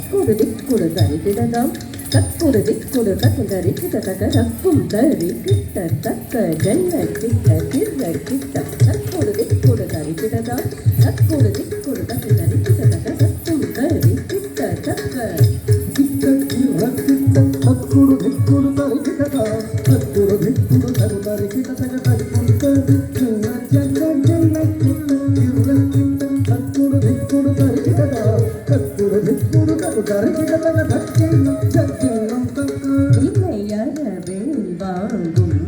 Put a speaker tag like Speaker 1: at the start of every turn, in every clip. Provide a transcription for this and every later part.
Speaker 1: தக்குடு திக்குடு தரிக்கிடதாம் தக்குடு திக்குடு தக்குதரி கிட்ட தக்க தக்கும் தரி கிட்ட தக்க ஜன்ன கிட்ட திர கிட்ட தக்குடு திக்குடு தரிக்கிடதாம் தக்குடு திக்குடு தக்குதரி கிட்ட தக்க தக்கும் தரி கிட்ட தக்க கிட்ட திர கிட்ட தக்குடு திக்குடு தரிக்கிடதாம் தக்குடு திக்குடு தரி கிட்ட தக்க தக்கும் தரி கிட்ட ஜன்ன கிட்ட திர கிட்ட தக்குடு திக்குடு தரிக்கிடதாம் தக்குடு திக்குடு தரி கிட்ட தக்க தக்கும் வாங்கும்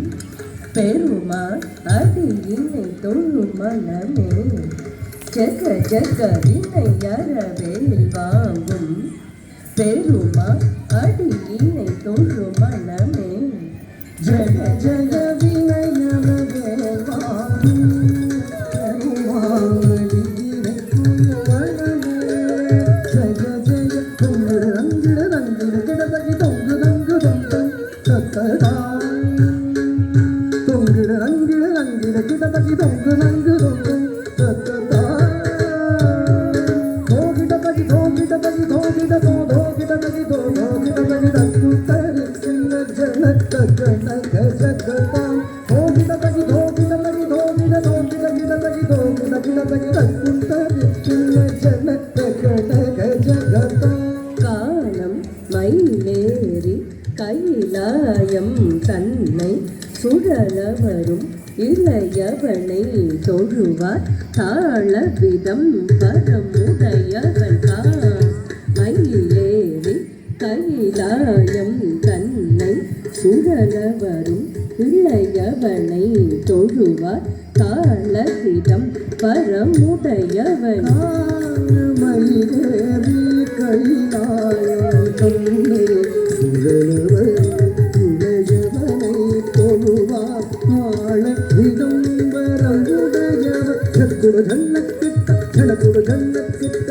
Speaker 1: பெருமா அடியினை தொழும் மனமே ஜக ஜக வினையறவேல் வாங்கும் பெருமா அடியினை தொழும் மனமே ஜக ஜக வினையறவேல் வாங்கும் பெருமா அடியினை தொழும் மனமே ஜக ஜக தொங்கு ரங்கிட ரங்கிட கிடதகி தொங்கு ரங்கு தொங்கு தக்கதா தொங்கிட ரங்கிட ரங்கிட கிடதகி தொங்கு ரங்கு தொங்கு தக்கதா தோகிடதகி தோகிடதகி தோகிட தோ தோகிடதகி தோ தோகிடதகி தக்கு தரு சின்ன ஜனக்க ஜனக ஜகதா தோகிடதகி தோகிடதகி தோகிட தோகிட கிடதகி தோகிட கிடதகி தக்கு தரு சின்ன ஜனக்க ஜனக ஜகதா காலம் மயிலேறி கைலாயம் தன்னை சுழலவரும் இளையவனை தொழுவார் தாளவிதம் பரமுடையவன் மயிலேறி கைலாயம் தன்னை சுழலவரும் இளையவனை தொழுவார் தாளவிதம் பரமுடையவன் மயிலேறி கைலாயம் தன்னை இளையவனை தொழுவார் தாளவிதம் பரமுடையவன் ஜனக்குடு ஜன்னக்கிட்ட ஜனக்குடு ஜன்னக்கிட்ட